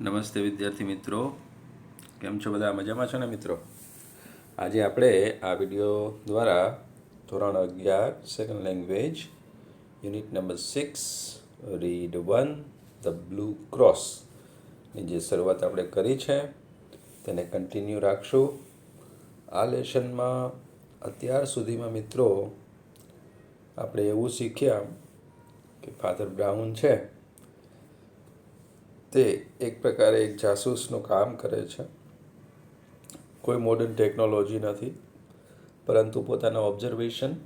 નમસ્તે વિદ્યાર્થી મિત્રો, કેમ છો બધા? મજામાં છો ને મિત્રો? આજે આપણે આ વિડીયો દ્વારા ધોરણ 11 second language unit number 6 read 1 the blue ક્રોસની જે શરૂઆત આપણે કરી છે તેને કન્ટિન્યુ રાખશું. આ લેસનમાં અત્યાર સુધીમાં મિત્રો આપણે એવું શીખ્યા કે ફાધર બ્રાઉન છે તે એક પ્રકારે એક જાસૂસનું કામ કરે છે. કોઈ મોડર્ન ટેકનોલોજી નથી, પરંતુ પોતાના ઓબ્ઝર્વેશન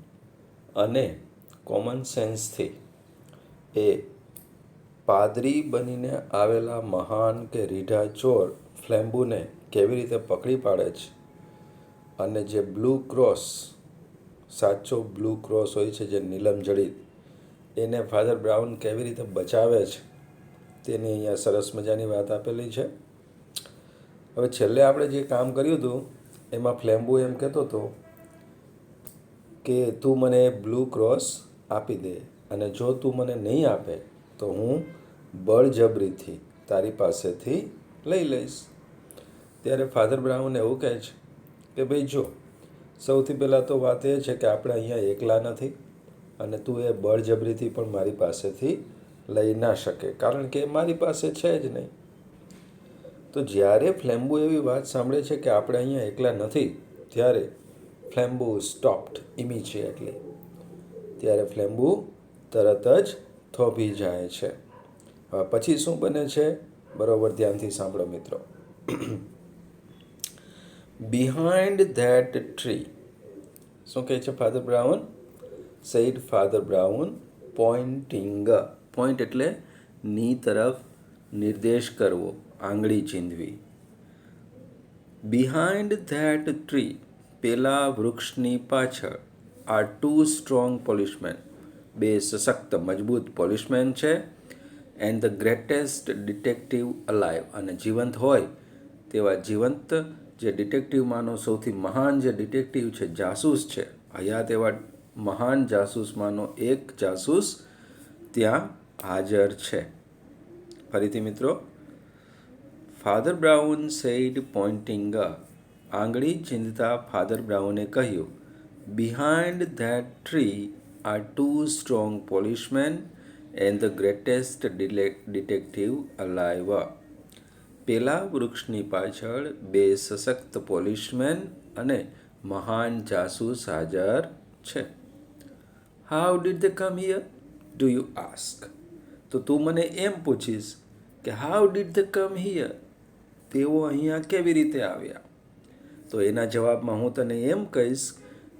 અને કોમન સેન્સથી એ પાદરી બનીને આવેલા મહાન કે રીઢા ચોર ફ્લેમ્બુને કેવી રીતે પકડી પાડે છે અને જે બ્લુ ક્રોસ, સાચો બ્લુ ક્રોસ હોય છે જે નીલમ જડિત, એને ફાધર બ્રાઉન કેવી રીતે બચાવે છે તેની અહીંયા સરસ મજાની વાત આપેલી છે. હવે છેલ્લે આપણે જે કામ કર્યું હતું એમાં ફ્લેમ્બુ એમ કહેતો હતો કે તું મને બ્લુ ક્રોસ આપી દે, અને જો તું મને નહીં આપે તો હું બળજબરીથી તારી પાસેથી લઈ લઈશ. ત્યારે ફાધર બ્રાઉન એવું કહે છે કે ભાઈ જો, સૌથી પહેલાં તો વાત એ છે કે આપણે અહીંયા એકલા નથી અને તું એ બળજબરીથી પણ મારી પાસેથી લઈ ના શકે, કારણ કે મારી પાસે છે જ નહીં. તો જ્યારે ફ્લેમ્બુ એવી વાત સાંભળે છે કે આપણે અહીંયા એકલા નથી, ત્યારે ફ્લેમ્બુ સ્ટોપ્ડ ઇમિજિએટલી. ત્યારે ફ્લેમ્બુ તરત જ થોભી જાય છે. હવે પછી શું બને છે, બરોબર ધ્યાનથી સાંભળો મિત્રો. બિહાઇન્ડ ધેટ ટ્રી, શું કહે છે father Brown? Said father Brown pointing. Point એટલે ની તરફ નિર્દેશ કરવો, આંગળી ચીંધવી. બિહાઇન્ડ ધેટ ટ્રી, પેલા વૃક્ષની પાછળ, આર ટુ સ્ટ્રોંગ પોલિશમેન, બે સશક્ત મજબૂત પોલિશમેન છે. And the greatest detective alive, અને જીવંત હોય તેવા જીવંત જે ડિટેક્ટિવમાંનો સૌથી મહાન જે ડિટેક્ટિવ છે, જાસૂસ છે, હયાત એવા મહાન જાસૂસમાંનો એક જાસૂસ ત્યાં હાજર છે. ફરીથી મિત્રો, ફાધર બ્રાઉન સેડ પોઇન્ટિંગ, આંગળી ચીંધતા ફાધર બ્રાઉને કહ્યું, behind that tree are two strong policemen and the greatest detective alive. પેલા વૃક્ષની પાછળ બે સશક્ત પોલિશમેન અને મહાન જાસૂસ હાજર છે. How did they come here do you ask? તો તું મને એમ પૂછીશ કે how did they come here, તેઓ અહીંયા કેવી રીતે આવ્યા? તો એના જવાબમાં હું તને એમ કહીશ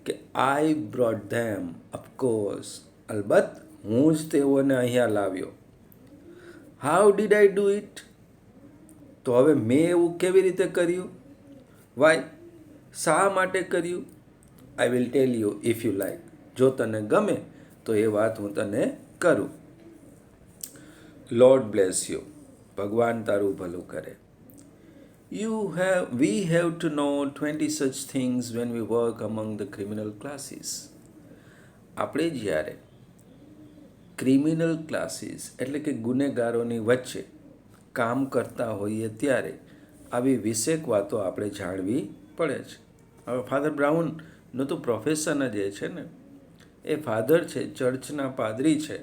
કે આઈ બ્રોટ ધેમ, ઓફકોર્સ, અલબત્ત હું જ તેઓને અહીંયા લાવ્યો. How did I do it? તો હવે મેં એવું કેવી રીતે કર્યું? વાય, શા માટે કર્યું? I will tell you if you like. જો તને ગમે તો એ વાત હું તને કરું. લોર્ડ બ્લેસ યુ, ભગવાન તારું ભલું કરે. We have to know 20 such things when we work among the criminal classes. આપણે જ્યારે ક્રિમિનલ ક્લાસીસ એટલે કે ગુનેગારોની વચ્ચે કામ કરતા હોઈએ ત્યારે આવી વિશેષ વાતો આપણે જાણવી પડે છે. હવે ફાધર બ્રાઉનનું તો પ્રોફેશન જ એ છે ને, એ ફાધર છે, ચર્ચના પાદરી છે,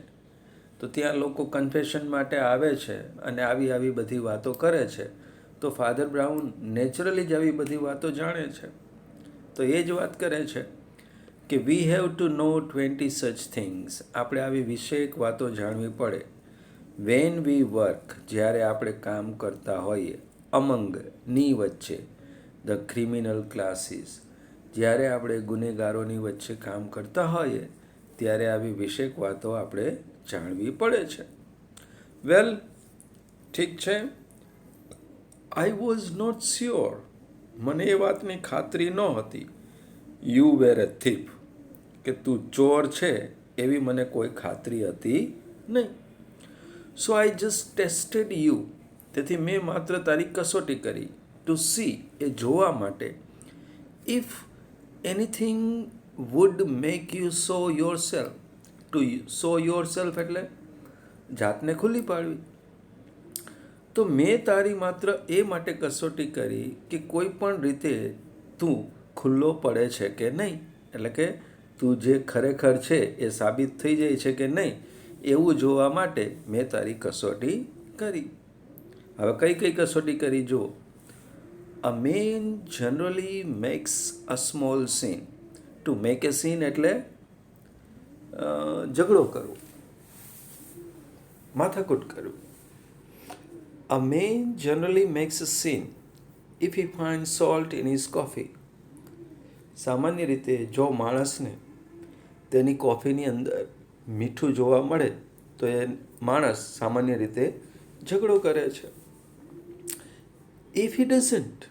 તો ત્યાં લોકો કન્ફેશન માટે આવે છે અને આવી બધી વાતો કરે છે. તો ફાધર બ્રાઉન નેચરલી જ આવી બધી વાતો જાણે છે. તો એ જ વાત કરે છે કે વી હેવ ટુ નો 20 સચ થિંગ્સ, આપણે આવી વિષયક વાતો જાણવી પડે. વેન વી વર્ક, જ્યારે આપણે કામ કરતા હોઈએ, અમંગ, ની વચ્ચે, ધ ક્રિમિનલ ક્લાસીસ, જ્યારે આપણે ગુનેગારોની વચ્ચે કામ કરતા હોઈએ ત્યારે આવી વિશેષ વાતો આપણે જાણવી પડે છે. વેલ, ઠીક છે. આઈ વોઝ નોટ શ્યોર, મને એ વાતની ખાતરી ન હતી. યુ વેર એ થીફ, કે તું ચોર છે એવી મને કોઈ ખાતરી હતી નહીં. સો આઈ જસ્ટ ટેસ્ટેડ યુ, તેથી મેં માત્ર તારી કસોટી કરી. ટુ સી, એ જોવા માટે. If anything would make you show yourself. To show yourself એટલે જાતને ખુલ્લી પાડવી. તો મેં તારી માત્ર એ માટે કસોટી કરી કે કોઈ પણ રીતે તું ખુલ્લો પડે છે કે નહીં, એટલે કે તું જે ખરેખર છે એ સાબિત થઈ જાય છે કે નહીં એવું જોવા માટે મેં તારી કસોટી કરી. હવે કઈ કઈ કસોટી કરી જુઓ. A man generally makes a small scene. To make a scene એટલે ઝઘડો કરવો, માથાકૂટ કરવી. A man generally makes a scene if he finds salt in his coffee. સામાન્ય રીતે જો માણસને તેની કોફીની અંદર મીઠું જોવા મળે તો એ માણસ સામાન્ય રીતે ઝઘડો કરે છે. ઇફ હી ડઝન્ટ,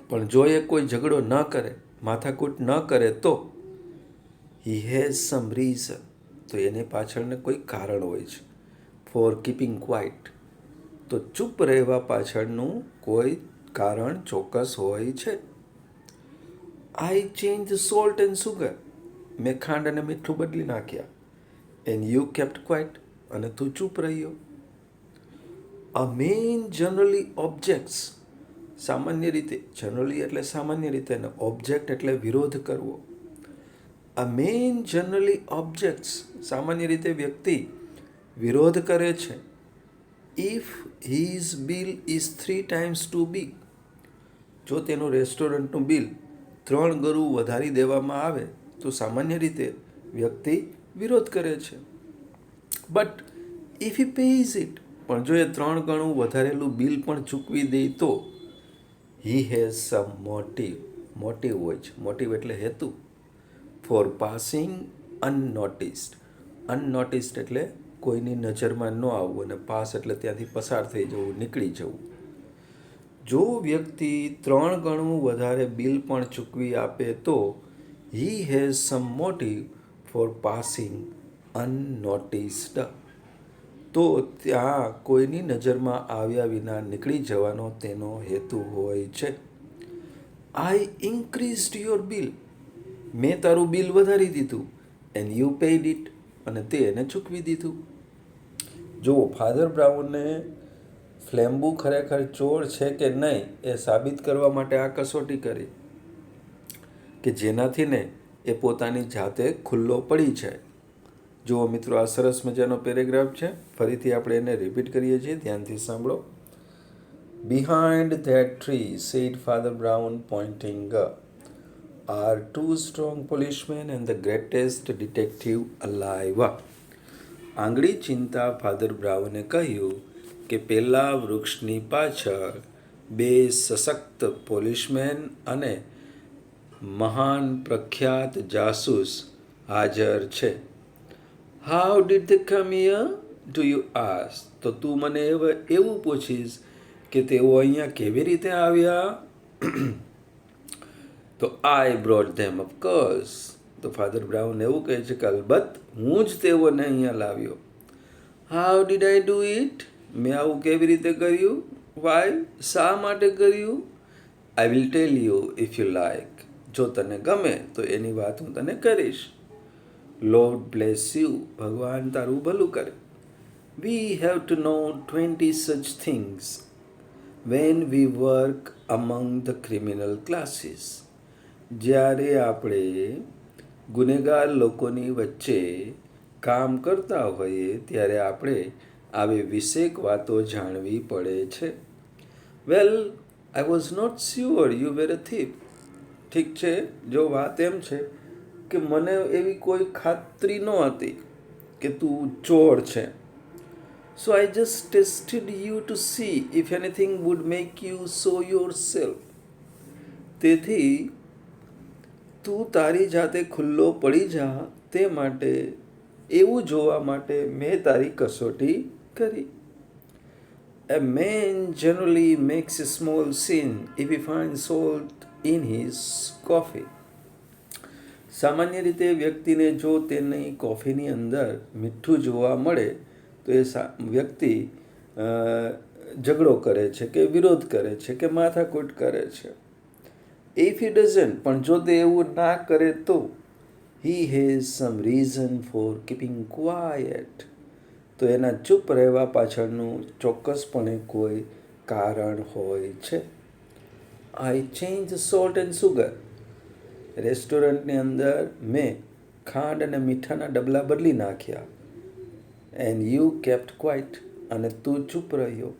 પણ જો એ કોઈ ઝઘડો ન કરે, માથાકૂટ ન કરે તો હી હેઝ સમ રીઝન, તો એની પાછળને કોઈ કારણ હોય છે. ફોર કીપિંગ ક્વાઇટ, તો ચૂપ રહેવા પાછળનું કોઈ કારણ ચોક્કસ હોય છે. આઈ ચેન્જ સોલ્ટ એન્ડ સુગર, મેં ખાંડ અને મીઠું બદલી નાખ્યા. એન્ડ યુ કેપ્ટ ક્વાઇટ, અને તું ચૂપ રહ્યો. અ મેન જનરલી ઓબ્જેક્ટ્સ, સામાન્ય રીતે, જનરલી એટલે સામાન્ય રીતે, અને ઓબ્જેક્ટ એટલે વિરોધ કરવો. અ મેન જનરલી ઓબ્જેક્ટ્સ, સામાન્ય રીતે વ્યક્તિ વિરોધ કરે છે. If his bill is 3 times too big, જો તેનું રેસ્ટોરન્ટનું બિલ 3 ગણું વધારી દેવામાં આવે તો સામાન્ય રીતે વ્યક્તિ વિરોધ કરે છે. But if he pays it, પણ જો એ 3 ગણું વધારેલું બિલ પણ ચૂકવી દે તો he has some motive, motive હોય છે, મોટિવ એટલે હેતુ. ફોર પાસિંગ અનનોટિસ્ડ, અનનોટિસ્ડ એટલે કોઈની નજરમાં ન આવવું, અને પાસ એટલે ત્યાંથી પસાર થઈ જવું, નીકળી જવું. જો વ્યક્તિ 3 ગણું વધારે બિલ પણ ચૂકવી આપે તો he has some motive for passing unnoticed, તો ત્યાં કોઈની નજરમાં આવ્યા વિના નીકળી જવાનો તેનો હેતુ હોય છે. આઈ ઇન્ક્રીઝડ યોર બિલ, મેં તારું બિલ વધારી દીધું. એન્ડ યુ પેઇડ ઇટ, અને તે એને ચૂકવી દીધું. જુઓ, ફાધર બ્રાઉને ફ્લેમ્બુ ખરેખર ચોર છે કે નહીં એ સાબિત કરવા માટે આ કસોટી કરી કે જેનાથી ને એ પોતાની જાતે ખુલ્લો પડી જાય. જુઓ મિત્રો, આ સરસ મજાનો પેરેગ્રાફ છે. ફરીથી આપણે એને રિપીટ કરીએ છીએ, ધ્યાનથી સાંભળો. Behind that tree, said father Brown pointing up, are 2 strong policemen and the greatest detective alive. આંગળી ચિંતા ફાધર બ્રાઉને કહ્યું કે પેલા વૃક્ષની પાછળ 2 સશક્ત પોલીસમેન અને મહાન પ્રખ્યાત જાસૂસ હાજર છે. How did they come here do you ask, તો તું મને એવું પૂછીશ કે તેઓ અહીંયા કેવી રીતે આવ્યા? તો આઈ બ્રોટ ધેમ, ઓફકોર્સ. તો ફાધર બ્રાઉન એવું કહે છે કે અલબત્ત હું જ તેઓને અહીંયા લાવ્યો. How did I do it, મેં આવું કેવી રીતે કર્યું? વાય, શા માટે કર્યું? I will tell you if you like, જો તને ગમે તો એની વાત હું તને કરીશ. લોર્ડ બ્લેસ યુ, ભગવાન તારું ભલું કરે. We have to know 20 such things when we work among the criminal classes. જ્યારે આપણે ગુનેગાર લોકોની વચ્ચે કામ કરતા હોઈએ ત્યારે આપણે આવી વિશેષ વાતો જાણવી પડે છે. Well, I was not sure you were a thief. ઠીક છે, જો વાત એમ છે કે મને એવી કોઈ ખાતરી નહોતી કે તું ચોર છે. So I just tested you to see if anything would make you show yourself. તેથી તું તારી જાતે ખુલ્લો પડી જા તે માટે, એવું જોવા માટે મેં તારી કસોટી કરી. A man generally makes a small scene if he finds salt in his coffee. સામાન્ય રીતે વ્યક્તિને જો તેની કોફીની અંદર મીઠું જોવા મળે તો એ વ્યક્તિ ઝઘડો કરે છે કે વિરોધ કરે છે કે માથાકૂટ કરે છે. If he doesn't, પણ જો તે એવું ના કરે તો he has some reason for keeping quiet, તો એના ચૂપ રહેવા પાછળનું ચોક્કસપણે કોઈ કારણ હોય છે. આઈ ચેન્જ સોલ્ટ એન્ડ સુગર. રેસ્ટોરન્ટની અંદર મેં ખાંડ અને મીઠાના ડબલા બદલી નાખ્યા. And you kept quite. અને તું ચૂપ રહ્યો.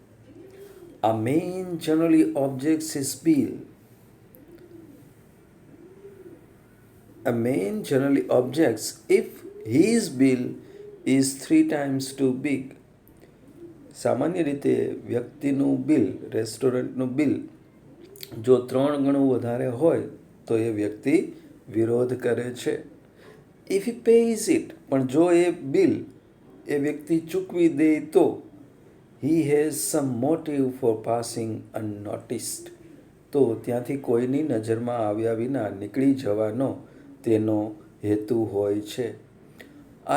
A man generally objects his bill. A man generally objects if his bill is 3 times too big. સામાન્ય રીતે વ્યક્તિનું બિલ, રેસ્ટોરન્ટનું બિલ જો 3 ગણું વધારે હોય તો એ વ્યક્તિ વિરોધ કરે છે. If he pays it, પણ જો એ બિલ એ વ્યક્તિ ચૂકવી દે તો he has some motive for passing unnoticed. તો ત્યાંથી કોઈની નજરમાં આવ્યા વિના નીકળી જવાનો તેનો હેતુ હોય છે.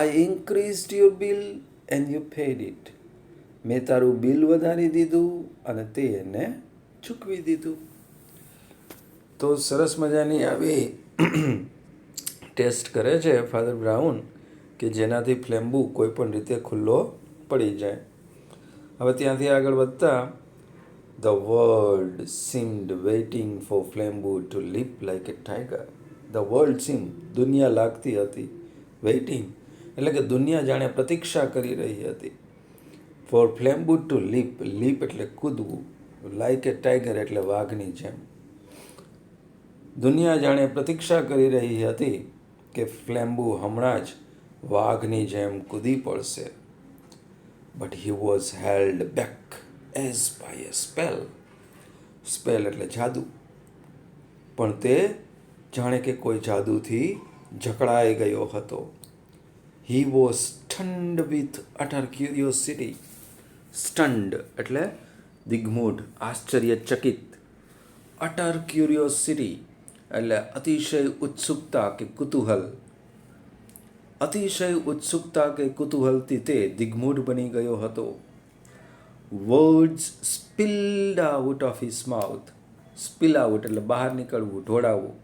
I increased your bill and you paid it. મેં તારું બિલ વધારી દીધું અને તે એને ચૂકવી દીધું. તો સરસ મજાની આવી ટેસ્ટ કરે છે ફાધર બ્રાઉન કે જેનાથી ફ્લેમ્બુ કોઈ પણ રીતે ખુલ્લો પડી જાય. હવે ત્યાંથી આગળ વધતા the world seemed waiting for Flambeau to leap like a tiger. The world seem, દુનિયા લાગતી હતી. વેઇટિંગ એટલે કે દુનિયા જાણે પ્રતીક્ષા કરી રહી હતી. Four Flambeau to leap, leap એટલે કૂદવું, લાઇક એ ટાઈગર એટલે વાઘની જેમ. દુનિયા જાણે પ્રતીક્ષા કરી રહી હતી કે ફ્લેમ્બુ હમણાં જ વાઘની જેમ કૂદી પડશે. But he was held back as by a spell. Spell એટલે જાદુ. પણ તે જાણે કે કોઈ જાદુથી જકડાઈ ગયો હતો. He was stunned with utter curiosity. Stunned એટલે દિગ્મૂઢ, આશ્ચર્યચકિત. Utter curiosity એટલે અતિશય ઉત્સુકતા કે કુતૂહલ. અતિશય ઉત્સુકતા કે કુતૂહલથી તે દિગ્મૂઢ બની ગયો હતો. Words spilled out of his mouth. Spill out એટલે બહાર નીકળવું, ઢોળાવવું.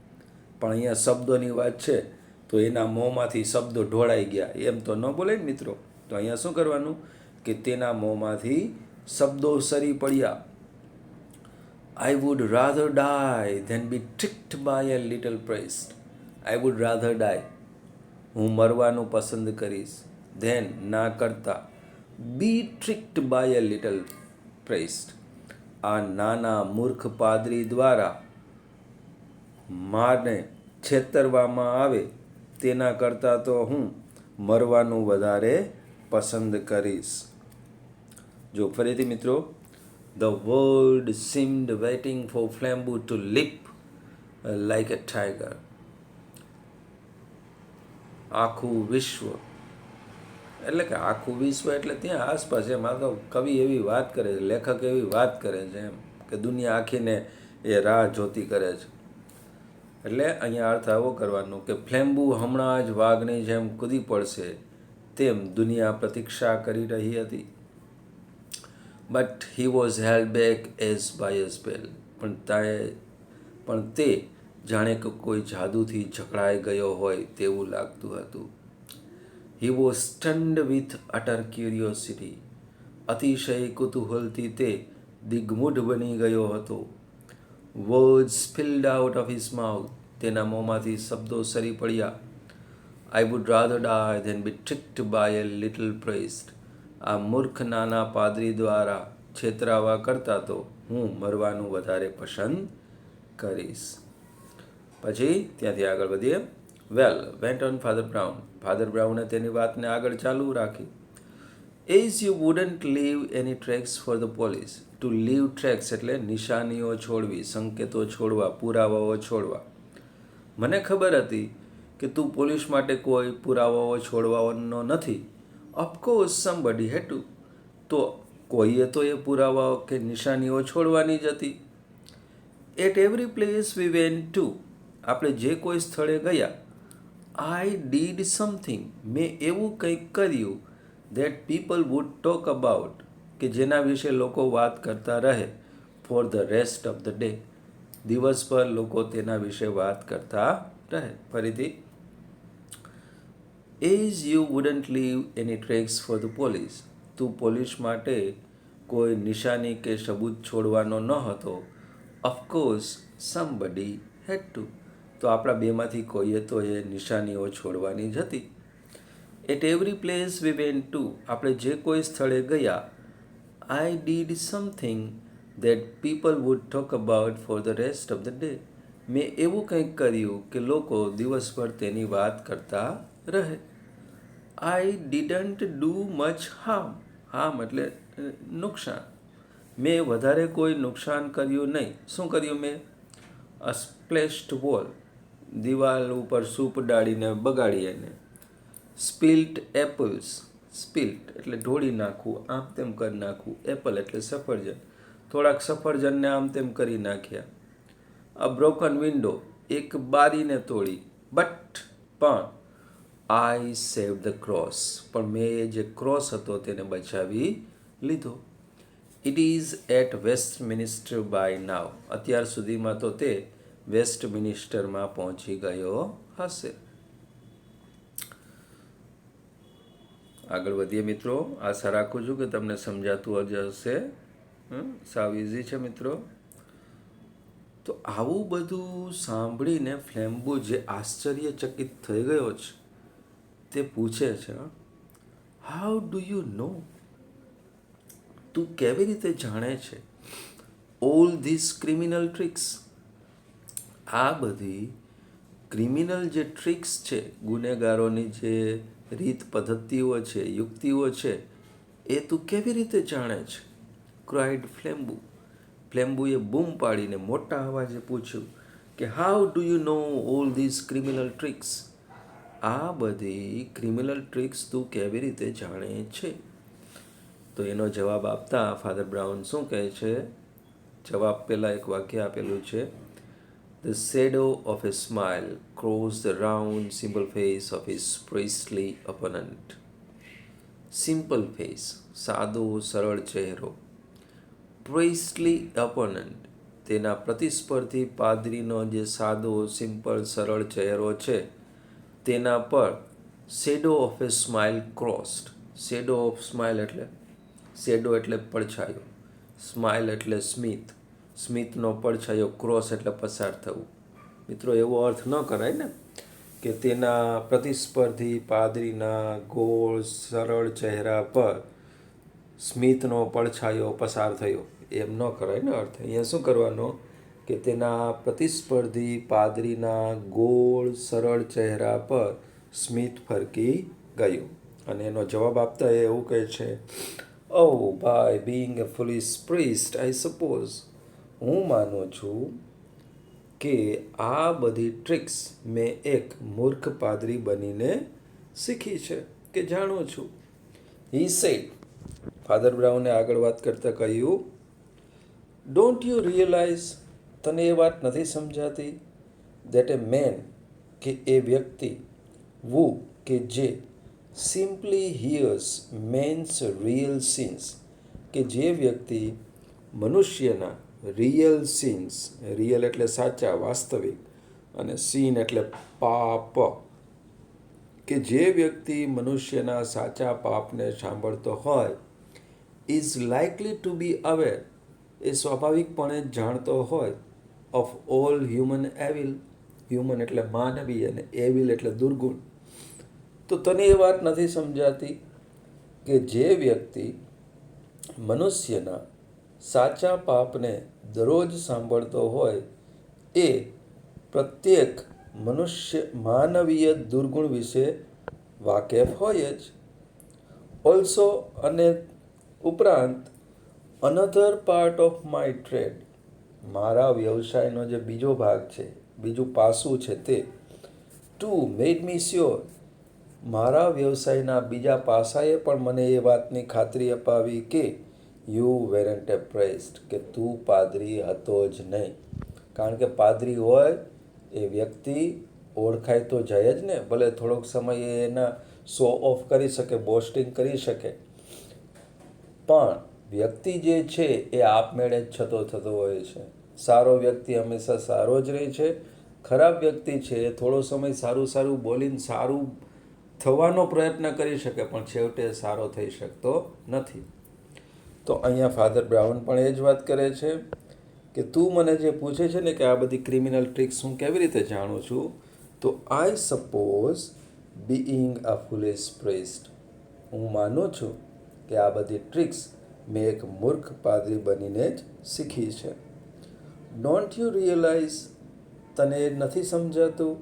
પણ અહીંયા શબ્દોની વાત છે તો એના મોંમાંથી શબ્દો ઢોળાઈ ગયા એમ તો ન બોલે ને મિત્રો. તો અહીંયા શું કરવાનું કે તેના મોંમાંથી શબ્દો સરી પડ્યા. I would rather die than be tricked by a little priest. I would rather die. હું મરવાનું પસંદ કરીશ. ધેન ના કરતા. બી tricked by a little priest. આ નાના મૂર્ખ પાદરી દ્વારા માને છેતરવામાં આવે તેના કરતાં તો હું મરવાનું વધારે પસંદ કરીશ. જો ફરીથી મિત્રો, the world seemed waiting for Flambeau to leap like a tiger. આખું વિશ્વ એટલે કે આખું વિશ્વ એટલે ત્યાં આસપાસ એમ. આ તો કવિ એવી વાત કરે છે, લેખક એવી વાત કરે છે એમ કે દુનિયા આખીને એ રાહ જોતી કરે છે. એટલે અહીંયા અર્થ આવો કરવાનો કે ફ્લેમ્બુ હમણાં જ વાઘની જેમ કૂદી પડશે તેમ દુનિયા પ્રતીક્ષા કરી રહી હતી. But he was held back as by a spell. પણ તે જાણે કે કોઈ જાદુથી જકડાઈ ગયો હોય તેવું લાગતું હતું. He was stunned with utter curiosity. અતિશય કુતૂહલથી તે દિગ્મૂઢ બની ગયો હતો. Words spilled out of his mouth. તેના મોંમાંથી શબ્દો સરી પડ્યા. I would rather die than be tricked by a little priest. આ મૂર્ખ નાના પાદરી દ્વારા છેતરાવા કરતાં તો હું મરવાનું વધારે પસંદ કરીશ. પછી ત્યાંથી આગળ વધીએ. Well went on Father Brown. Father બ્રાઉને તેની વાતને આગળ ચાલુ રાખી. As you wouldn't leave any tracks for the police. To leave tracks એટલે નિશાનીઓ છોડવી, સંકેતો છોડવા, પુરાવાઓ છોડવા. મને ખબર હતી કે તું પોલીસ માટે કોઈ પુરાવાઓ છોડવાનો નથી. ઓફકોર્સ સમબડી હેડ ટુ. તો કોઈએ તો એ પુરાવાઓ કે નિશાનીઓ છોડવાની જ હતી. At every place we went to. આપણે જે કોઈ સ્થળે ગયા. I did something. મેં એવું કંઈક કર્યું that people would talk about. કે જેના વિશે લોકો વાત કરતા રહે for the rest of the day. દિવસ પર લોકો તેના વિશે વાત કરતા રહે. ફરીથી. As you wouldn't leave any tracks for the police. તું પોલીસ માટે કોઈ નિશાની કે સબૂત છોડવાનો ન હતો. ઓફકોર્સ સમબડી હેડ ટુ. તો આપણા બેમાંથી કોઈએ તો એ નિશાનીઓ છોડવાની જ હતી. At every place we went to. આપણે જે કોઈ સ્થળે ગયા, I did something that people would talk about for the rest of the day. મેં એવું કંઈક કર્યું કે લોકો દિવસભર તેની વાત કરતા રહે. આઈ didn't do much harm. Harm એટલે નુકસાન. મેં વધારે કોઈ નુકસાન કર્યું નહીં. શું કર્યું મેં? અ સ્પ્લેશ્ડ વોલ. દિવાલ ઉપર સૂપ ડાળીને બગાડી એને. સ્પિલ્ટ એપલ્સ. સ્પિલ્ટ એટલે ઢોળી નાખવું, આમ તેમ કરી નાખવું. એપલ એટલે સફરજન. થોડાક સફરજનને આમ તેમ કરી નાખ્યા. A broken window. એક બારીને તોડી. પણ આઈ સેવ ધ ક્રોસ. પણ મેં એ જે ક્રોસ હતો તેને બચાવી લીધો. It is at Westminster by now. અત્યાર સુધીમાં તો તે વેસ્ટમિનિસ્ટરમાં પહોંચી ગયો હશે. આગળ વધીએ મિત્રો. આશા રાખું છું કે તમને સમજાતું જ હશે. સાવ ઇઝી છે મિત્રો. તો આવું બધું સાંભળીને ફ્લેમ્બો જે આશ્ચર્યચકિત થઈ ગયો છે તે પૂછે છે, હાઉ ડુ યુ નો? તું કેવી રીતે જાણે છે? All this criminal tricks. આ બધી ક્રિમિનલ જે ટ્રિક્સ છે, ગુનેગારોની જે રીત પદ્ધતિઓ છે, યુક્તિઓ છે, એ તું કેવી રીતે જાણે છે? ક્રાઇડ ફ્લેમ્બુ. ફ્લેમ્બુએ બૂમ પાડીને મોટા અવાજે પૂછ્યું કે how do you know all this criminal tricks? આ બધી ક્રિમિનલ ટ્રિક્સ તું કેવી રીતે જાણે છે? તો એનો જવાબ આપતા ફાધર બ્રાઉન શું કહે છે? જવાબ પહેલાં એક વાક્ય આપેલું છે, The shadow of a smile crossed the round, simple face of his priestly opponent. Simple face, સાદો સરળ ચહેરો. Priestly opponent, તેના પ્રતિસ્પર્ધી પાદરીનો જે સાદો સિમ્પલ સરળ ચહેરો છે તેના પર shadow of A smile crossed. Shadow of smile એટલે શેડો એટલે પડછાયો, સ્માઇલ એટલે સ્મિત, સ્મિતનો પડછાયો, ક્રોસ એટલે પસાર થવું. મિત્રો એવો અર્થ ન કરાય ને કે તેના પ્રતિસ્પર્ધી પાદરીના ગોળ સરળ ચહેરા પર સ્મિતનો પડછાયો પસાર થયો. એમ ન કરાય ને અર્થ. અહીંયા શું કરવાનો કે તેના પ્રતિસ્પર્ધી પાદરીના ગોળ સરળ ચહેરા પર સ્મિત ફરકી ગયું. અને એનો જવાબ આપતા એ એવું કહે છે, Oh, by being a foolish priest, I suppose. હું માનું છું કે આ બધી ટ્રિક્સ મેં એક મૂર્ખ પાદરી બનીને શીખી છે કે જાણું છું. He said. ફાધર બ્રાઉને આગળ વાત કરતાં કહ્યું, Don't you realize, તને એ વાત નથી સમજાતી, that a man, કે એ વ્યક્તિ, who, કે જે, simply hears man's real sins, કે જે વ્યક્તિ મનુષ્યના રિયલ સિન્સ, રિયલ એટલે સાચા વાસ્તવિક, અને સીન એટલે પાપ, કે જે વ્યક્તિ મનુષ્યના સાચા પાપને સાંભળતો હોય, is likely to be aware, એ સ્વાભાવિકપણે જાણતો હોય, of all human evil, human એટલે માનવી અને એવિલ એટલે દુર્ગુણ. તો તને એ વાત નથી સમજાતી કે જે વ્યક્તિ મનુષ્યના સાચા પાપને દરરોજ સાંભળતો હોય એ પ્રત્યેક મનુષ્ય માનવીય દુર્ગુણ વિશે વાકેફ હોય જ. ઓલ્સો, અને ઉપરાંત, another part of my trade, મારા વ્યવસાયનો જે બીજો ભાગ છે, બીજું પાસું છે તે, ટુ મેડ મી શ્યોર, મારા વ્યવસાયના બીજા પાસાએ પણ મને એ વાતની ખાતરી અપાવી કે યુ વેરન્ટ એ પ્રેસ્ટ, કે તું પાદરી હતો જ નહીં. કારણ કે પાદરી હોય એ વ્યક્તિ ઓળખાય તો જાય જ ને. ભલે થોડોક સમય એના શો ઓફ કરી શકે, બોસ્ટિંગ કરી શકે, પણ વ્યક્તિ જે છે એ આપમેળે જ થતો હોય છે. સારો વ્યક્તિ હંમેશા સારો જ રહે છે. ખરાબ વ્યક્તિ છે થોડો સમય સારું બોલીને સારું થવાનો પ્રયત્ન કરી શકે પણ છેવટે સારો થઈ શકતો નથી. તો અહીંયા ફાધર બ્રાઉન પણ એ જ વાત કરે છે કે તું મને જે પૂછે છે ને કે આ બધી ક્રિમિનલ ટ્રિક્સ હું કેવી રીતે જાણું છું, તો આઈ સપોઝ બીઈંગ અ ફુલિશ પ્રિસ્ટ, હું માનું છું કે આ બધી ટ્રિક્સ મેં એક મૂર્ખ પાદરી બનીને જ શીખી છે. ડોન્ટ યુ રિયલાઇઝ, તને નથી સમજાતું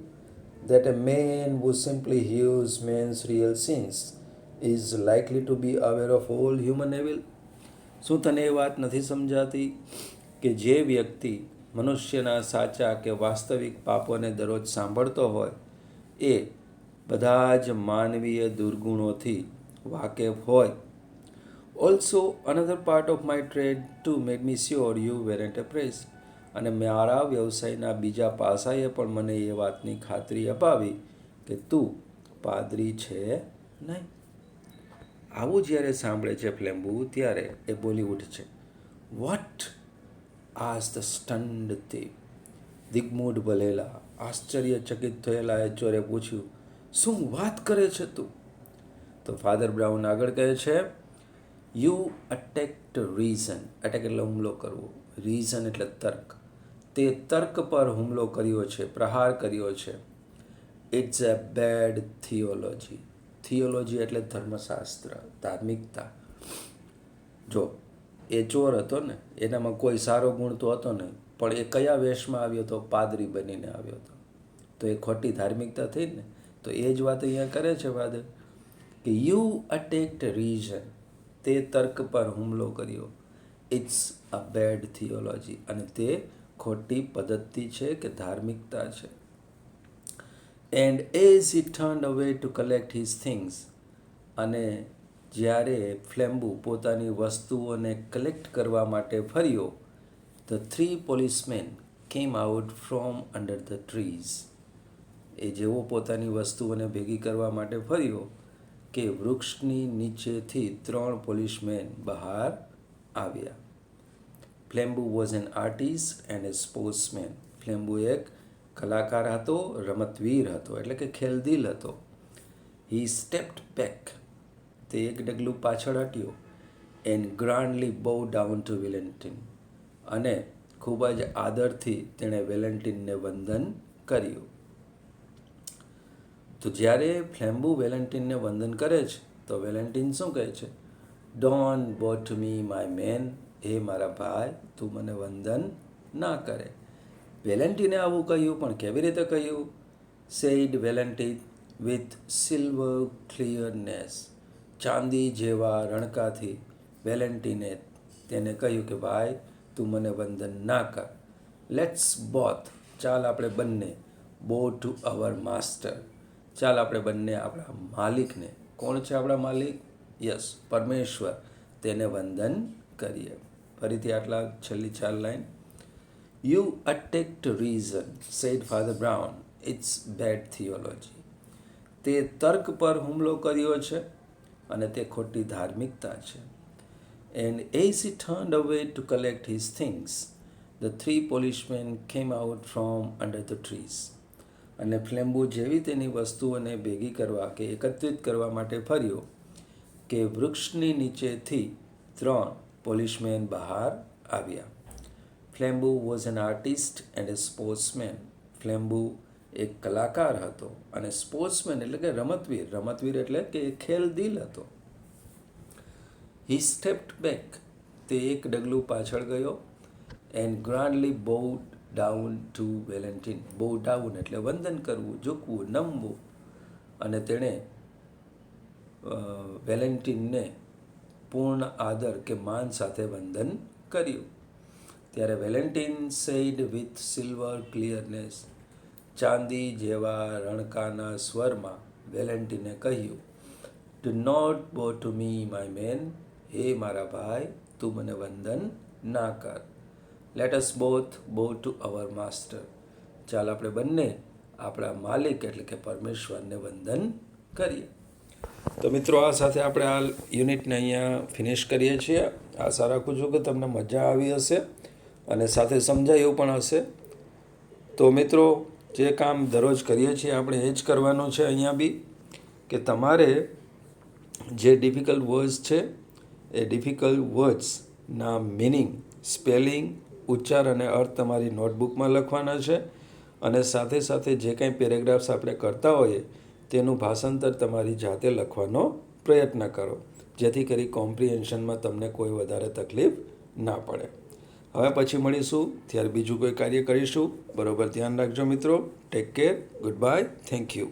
that a man who simply hears man's real sins is likely to be aware of all human evil? શું તને એ વાત નથી સમજાતી કે જે વ્યક્તિ મનુષ્યના સાચા કે વાસ્તવિક પાપોને દરરોજ સાંભળતો હોય એ બધા જ માનવીય દુર્ગુણોથી વાકેફ હોય. Also another part of my trade to made me sure you weren't a priest, અને મારા વ્યવસાયના બીજા પાસાએ પણ મને એ વાતની ખાતરી અપાવી કે તું પાદરી છે નહીં. આવું જ્યારે સાંભળે છે ફ્લેમ્બુ ત્યારે એ બોલી ઉઠે છે, વોટ આસ ધ સ્ટન્ડ થીફ. દિગ્મૂઢ ભલેલા આશ્ચર્યચકિત થયેલા એ ચોરે પૂછ્યું, શું વાત કરે છે તું? તો ફાધર બ્રાઉન આગળ કહે છે, યુ અટેક્ડ રીઝન. અટેક એટલે હુમલો કરવો, રીઝન એટલે તર્ક. તે તર્ક પર હુમલો કર્યો છે, પ્રહાર કર્યો છે. It's a bed થિયોલોજી. થિયોલોજી એટલે ધર્મશાસ્ત્ર, ધાર્મિકતા. જો એ ચોર હતો ને, એનામાં કોઈ સારો ગુણ તો હતો નહીં, પણ એ કયા વેશમાં આવ્યો હતો? પાદરી બનીને આવ્યો હતો. તો એ ખોટી ધાર્મિકતા થઈ ને. તો એ જ વાત અહીંયા કરે છે ફાધર કે યુ અટેક્ડ રીઝન, તે તર્ક પર હુમલો કર્યો. ઇટ્સ અ બેડ થિયોલોજી, અને તે ખોટી પદ્ધતિ છે કે ધાર્મિકતા છે. And as he turned away to collect his things, અને જ્યારે ફ્લેમ્બુ પોતાની વસ્તુઓને કલેક્ટ કરવા માટે ફર્યો, the 3 policeman came out from under the trees. એ જેવો પોતાની વસ્તુઓને ભેગી કરવા માટે ફર્યો કે વૃક્ષની નીચેથી 3 પોલીસમેન બહાર આવ્યા. Flambeau was an artist and a sportsman. Flambeau એક કલાકાર હતો, રમતવીર હતો, એટલે કે ખેલદિલ હતો. હી સ્ટેપ્ડ બેક, તે એક ડગલું પાછળ હટ્યો. એન્ડ ગ્રાન્ડલી બો ડાઉન ટુ વેલેન્ટિન, અને ખૂબ જ આદરથી તેણે વેલેન્ટિનને વંદન કર્યું. તો જ્યારે ફ્લેમ્બુ વેલેન્ટિનને વંદન કરે છે તો વેલેન્ટિન શું કહે છે? ડોન્ટ બો ટુ મી માય મેન. એ મારા ભાઈ, તું મને વંદન ના કરે. વેલેન્ટિને આવું કહ્યું, પણ કેવી રીતે કહ્યું? Said Valentin with silver clearness. ચાંદી જેવા રણકાથી વેલેન્ટિને તેને કહ્યું કે ભાઈ, તું મને વંદન ના કર. લેટ્સ બોથ, ચાલ આપણે બંને, બો ટુ અવર માસ્ટર, ચાલ આપણે બંને આપણા માલિકને, કોણ છે આપણા માલિક? યસ, પરમેશ્વર, તેને વંદન કરીએ. ફરીથી આટલા છેલ્લી 4 line. You attacked reason, said father Brown, it's bad theology. તે તર્ક પર હુમલો કર્યો છે અને તે ખોટી ધાર્મિકતા છે. And as he turned away to collect his things, the 3 policeman came out from under the trees. અને ફ્લેમ્બુ જેવી તેની વસ્તુઓને ભેગી કરવા કે એકત્રિત કરવા માટે ફર્યો કે વૃક્ષની નીચેથી 3 પોલીસમેન બહાર આવ્યા. Flambeau was an artist and a sportsman. Flambeau એક કલાકાર હતો અને સ્પોર્ટ્સમેન એટલે કે રમતવીર. રમતવીર એટલે કે ખેલદિલ હતો. હી સ્ટેપ્ડ બેક, તે એક ડગલું પાછળ ગયો. And grandly bowed down to Valentin. Bow down એટલે વંદન કરવું, ઝૂકવું, નમવું. અને તેણે વેલેન્ટિનને પૂર્ણ આદર કે માન સાથે વંદન કર્યું. ત્યારે Valentin said with silver clearness. ચાંદી જેવા રણકાના સ્વરમાં વેલેન્ટિને કહ્યું, do not bow to me my man. હે મારા ભાઈ, તું મને વંદન ના કર. Let us both bow to our master. ચાલ આપણે બંને આપણા માલિક એટલે કે પરમેશ્વરને વંદન કરીએ. તો મિત્રો, આ સાથે આપણે આ યુનિટને અહીંયા ફિનિશ કરીએ છીએ. આશા રાખું છું કે તમને મજા આવી હશે અને સાથે સમજાયું પણ હશે. તો મિત્રો, જે કામ દરરોજ કરીએ છીએ આપણે એ જ કરવાનું છે અહીંયા બી. કે તમારે જે ડિફિકલ્ટ વર્ડ્સ છે એ ડિફિકલ્ટ વર્ડ્સના મિનિંગ, સ્પેલિંગ, ઉચ્ચાર અને અર્થ તમારી નોટબુકમાં લખવાના છે અને સાથે સાથે જે કાંઈ પેરેગ્રાફ્સ આપણે કરતા હોઈએ તેનું ભાષાંતર તમારી જાતે લખવાનો પ્રયત્ન કરો, જેથી કરી કોમ્પ્રિહેન્શનમાં તમને કોઈ વધારે તકલીફ ના પડે. હવે પછી મળીશું, ત્યારે બીજું કોઈ કાર્ય કરીશું. બરાબર ધ્યાન રાખજો મિત્રો. Take care. Good bye. Thank you.